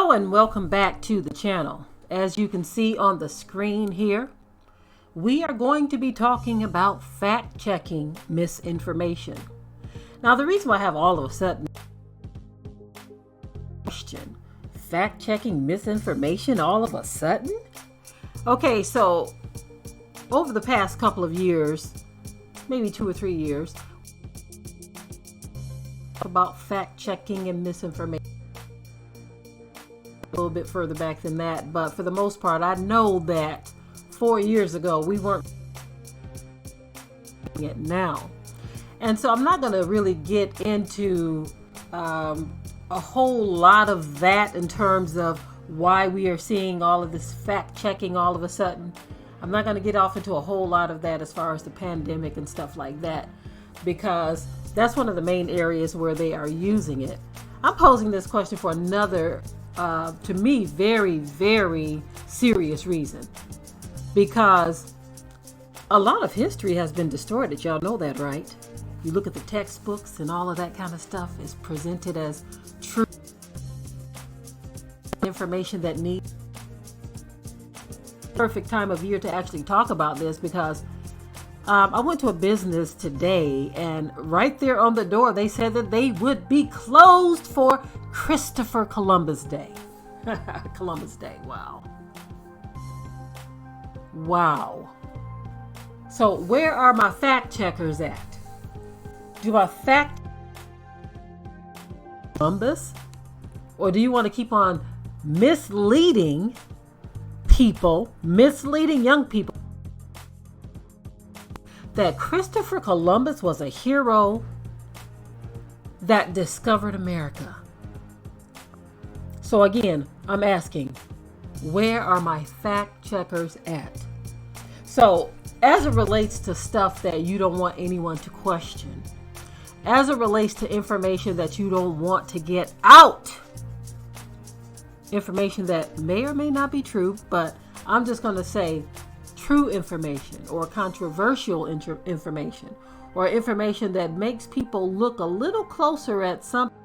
Hello and welcome back to the channel. As you can see on the screen here, we are going to be talking about fact-checking misinformation. Now, the reason why I have all of a sudden question, fact-checking misinformation all of a sudden? Okay, so over the past couple of years, maybe 2 or 3 years, about fact-checking and misinformation. A little bit further back than that, but for the most part, I know that 4 years ago we weren't doing it now, and so I'm not going to really get into a whole lot of that in terms of why we are seeing all of this fact-checking all of a sudden. I'm not going to get off into a whole lot of that as far as the pandemic and stuff like that, because that's one of the main areas where they are using it. I'm posing this question for another to me, very, very serious reason, because a lot of history has been distorted. Y'all know that, right? You look at the textbooks and all of that kind of stuff is presented as true information that needs perfect time of year to actually talk about this, because I went to a business today, and right there on the door, they said that they would be closed for Christopher Columbus Day. Columbus Day, wow. Wow. So where are my fact checkers at? Do I fact Columbus? Or do you want to keep on misleading people, misleading young people, that Christopher Columbus was a hero that discovered America? So again, I'm asking, where are my fact checkers at? So as it relates to stuff that you don't want anyone to question, as it relates to information that you don't want to get out, information that may or may not be true, but I'm just going to say true information, or controversial information, or information that makes people look a little closer at something,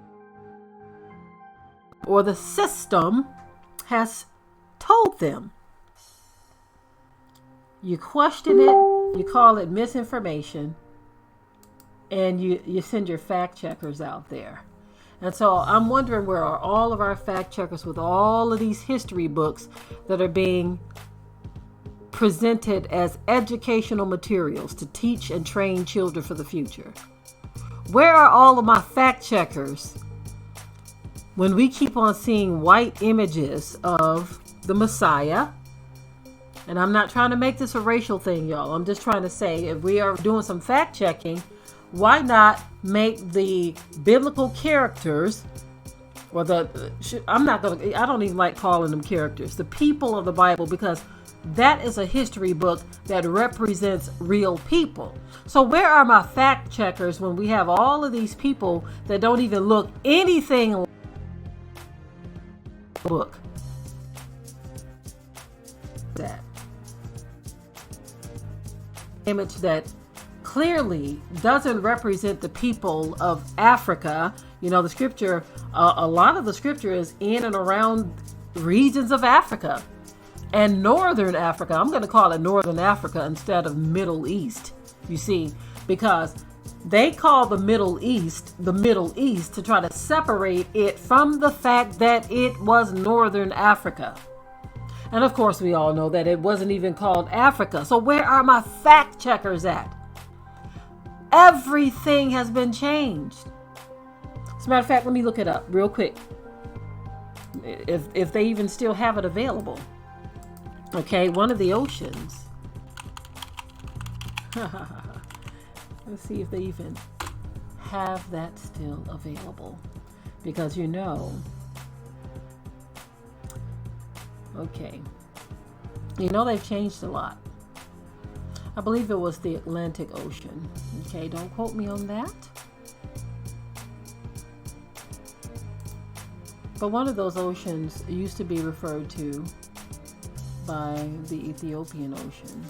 or the system has told them. You question it, you call it misinformation, and you send your fact checkers out there. And so I'm wondering, where are all of our fact checkers with all of these history books that are being presented as educational materials to teach and train children for the future? Where are all of my fact checkers when we keep on seeing white images of the Messiah? And I'm not trying to make this a racial thing, y'all. I'm just trying to say, if we are doing some fact checking, why not make the biblical characters, or I don't even like calling them characters, the people of the Bible, because that is a history book that represents real people. So where are my fact checkers when we have all of these people that don't even look anything like the book? That image that clearly doesn't represent the people of Africa. You know, the scripture, a lot of the scripture is in and around regions of Africa and Northern Africa. I'm going to call it Northern Africa instead of Middle East, you see, because they call the Middle East to try to separate it from the fact that it was Northern Africa. And of course, we all know that it wasn't even called Africa. So where are my fact checkers at? Everything has been changed. As a matter of fact, let me look it up real quick, if they even still have it available. Okay, one of the oceans. Let's see if they even have that still available, because you know, okay, you know, they've changed a lot. I believe it was the Atlantic Ocean. Okay, don't quote me on that. But one of those oceans used to be referred to by the Ethiopian Ocean.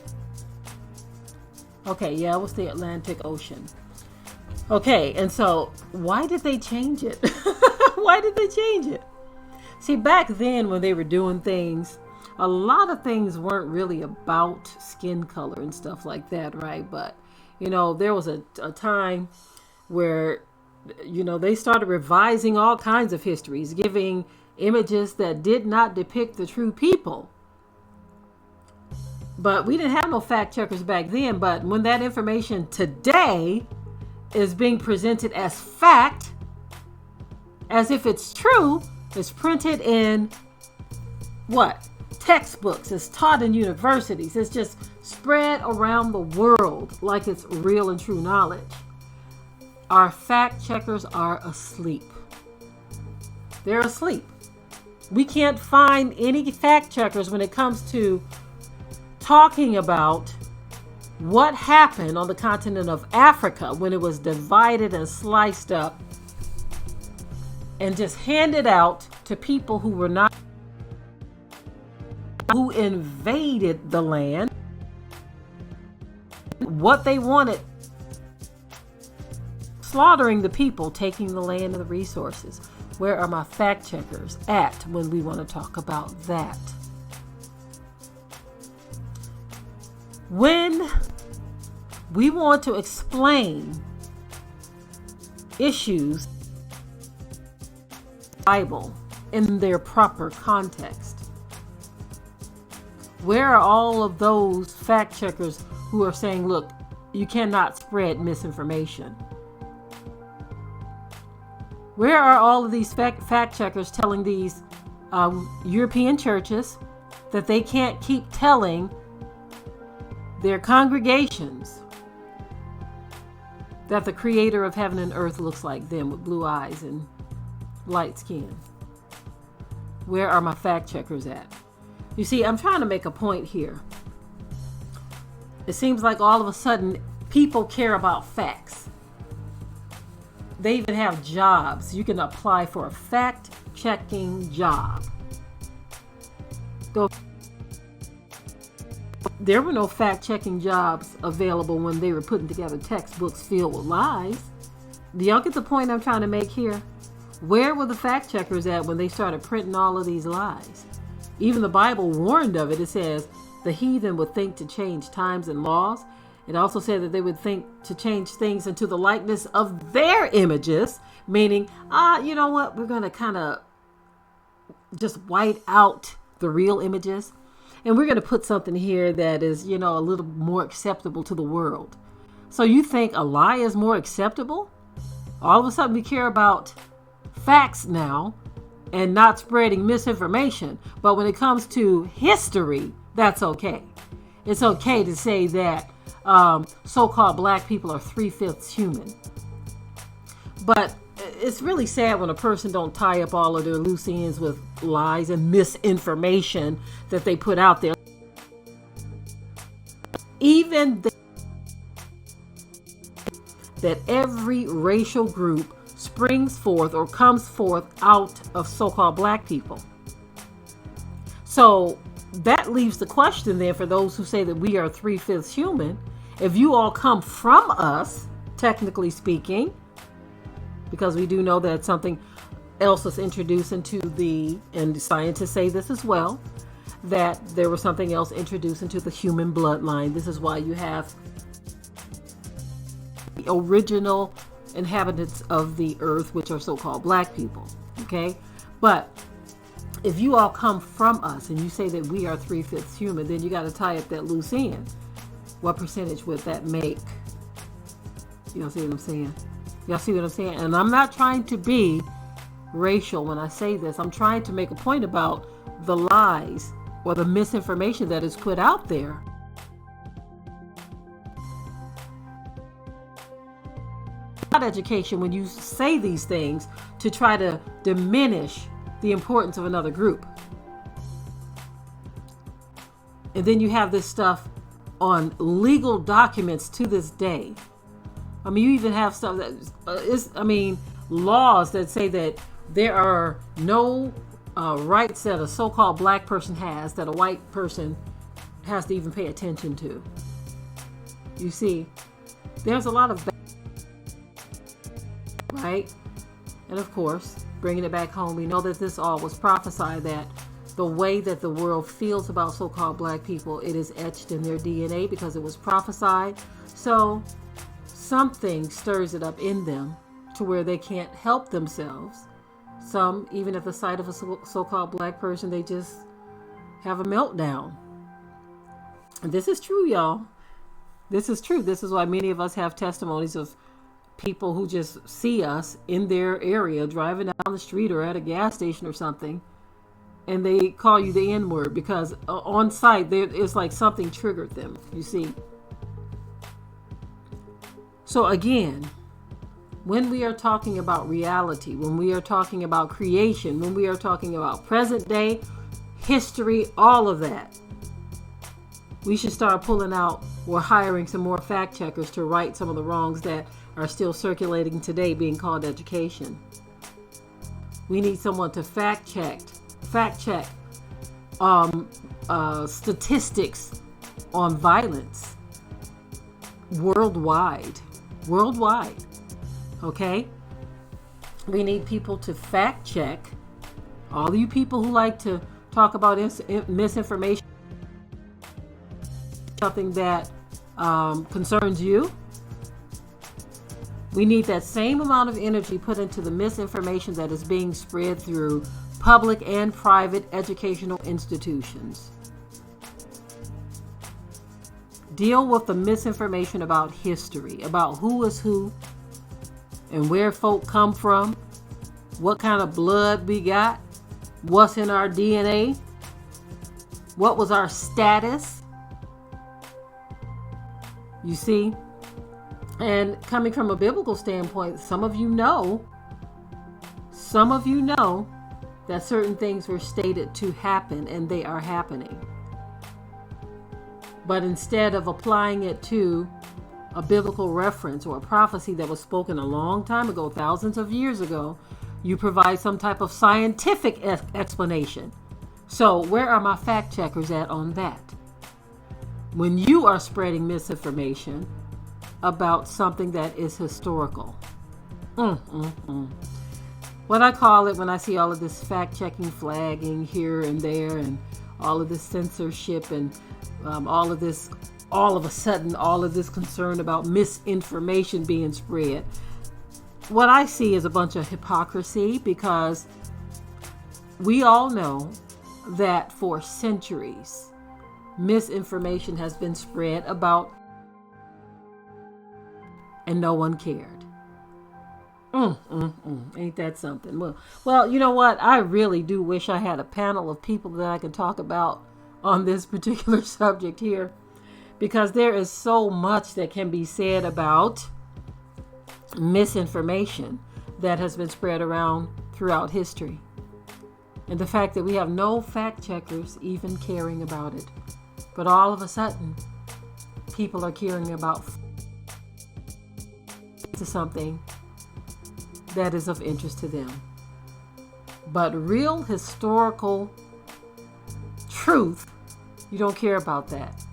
Okay, yeah, it was the Atlantic Ocean. Okay, and so why did they change it? Why did they change it? See, back then when they were doing things, a lot of things weren't really about skin color and stuff like that, right? But, there was a time where, they started revising all kinds of histories, giving images that did not depict the true people. But we didn't have no fact checkers back then. But when that information today is being presented as fact, as if it's true, it's printed in what? Textbooks. It's taught in universities. It's just spread around the world like it's real and true knowledge. Our fact checkers are asleep. They're asleep. We can't find any fact checkers when it comes to talking about what happened on the continent of Africa when it was divided and sliced up and just handed out to people who were not, who invaded the land, what they wanted, slaughtering the people, taking the land and the resources. Where are my fact checkers at when we want to talk about that? When we want to explain issues in the Bible in their proper context, where are all of those fact checkers who are saying, look, you cannot spread misinformation? Where are all of these fact checkers telling these European churches that they can't keep telling their congregations that the creator of heaven and earth looks like them with blue eyes and light skin? Where are my fact checkers at? You see, I'm trying to make a point here. It seems like all of a sudden people care about facts. They even have jobs. You can apply for a fact-checking job. There were no fact-checking jobs available when they were putting together textbooks filled with lies. Do y'all get the point I'm trying to make here? Where were the fact checkers at when they started printing all of these lies? Even the Bible warned of it. It says the heathen would think to change times and laws. It also said that they would think to change things into the likeness of their images, meaning, you know what? We're going to kind of just white out the real images. And we're going to put something here that is, a little more acceptable to the world. So you think a lie is more acceptable? All of a sudden we care about facts now and not spreading misinformation. But when it comes to history, that's okay. It's okay to say that so-called black people are 3/5 human. But it's really sad when a person don't tie up all of their loose ends with lies and misinformation that they put out there. Even that every racial group springs forth or comes forth out of so-called black people. So that leaves the question then for those who say that we are 3/5 human. If you all come from us, technically speaking, because we do know that something else was introduced into and scientists say this as well, that there was something else introduced into the human bloodline. This is why you have the original inhabitants of the earth, which are so-called black people. Okay? But if you all come from us and you say that we are 3/5 human, then you got to tie up that loose end. What percentage would that make? Y'all see what I'm saying? Y'all see what I'm saying? And I'm not trying to be racial when I say this. I'm trying to make a point about the lies or the misinformation that is put out there. Not education when you say these things to try to diminish the importance of another group. And then you have this stuff on legal documents to this day. I mean, you even have stuff that laws that say that there are no rights that a so-called black person has that a white person has to even pay attention to. You see, there's a lot of right? And of course, bringing it back home, we know that this all was prophesied, that the way that the world feels about so-called black people, it is etched in their DNA because it was prophesied. So something stirs it up in them to where they can't help themselves. Some, even at the sight of a so-called black person, they just have a meltdown. And this is true, y'all. This is true. This is why many of us have testimonies of people who just see us in their area driving down the street or at a gas station or something, and they call you the N-word because on sight it's like something triggered them, you see. So again, when we are talking about reality, when we are talking about creation, when we are talking about present day, history, all of that, we should start pulling out or hiring some more fact checkers to right some of the wrongs that are still circulating today, being called education. We need someone to fact check statistics on violence worldwide. Okay? We need people to fact check. All you people who like to talk about misinformation, something that concerns you, we need that same amount of energy put into the misinformation that is being spread through public and private educational institutions. Deal with the misinformation about history, about who is who and where folk come from, what kind of blood we got, what's in our DNA, what was our status. You see? And coming from a biblical standpoint, some of you know that certain things were stated to happen and they are happening. But instead of applying it to a biblical reference or a prophecy that was spoken a long time ago, thousands of years ago, you provide some type of scientific explanation. So where are my fact checkers at on that? When you are spreading misinformation about something that is historical. What I call it when I see all of this fact-checking flagging here and there and all of this censorship and all of a sudden all of this concern about misinformation being spread. What I see is a bunch of hypocrisy, because we all know that for centuries misinformation has been spread about and no one cared. Ain't that something? Well, you know what? I really do wish I had a panel of people that I could talk about on this particular subject here, because there is so much that can be said about misinformation that has been spread around throughout history. And the fact that we have no fact checkers even caring about it. But all of a sudden, people are caring about something that is of interest to them. But real historical truth, you don't care about that.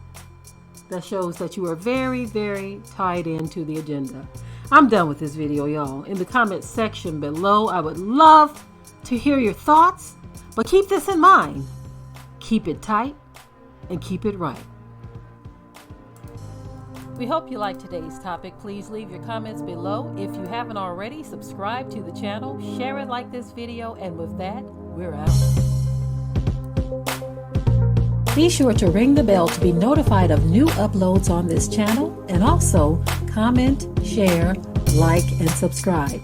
That shows that you are very, very tied into the agenda. I'm done with this video, y'all. In the comment section below, I would love to hear your thoughts, but keep this in mind. Keep it tight and keep it right. We hope you liked today's topic. Please leave your comments below. If you haven't already, subscribe to the channel, share it like this video, and with that, we're out. Be sure to ring the bell to be notified of new uploads on this channel, and also comment, share, like, and subscribe.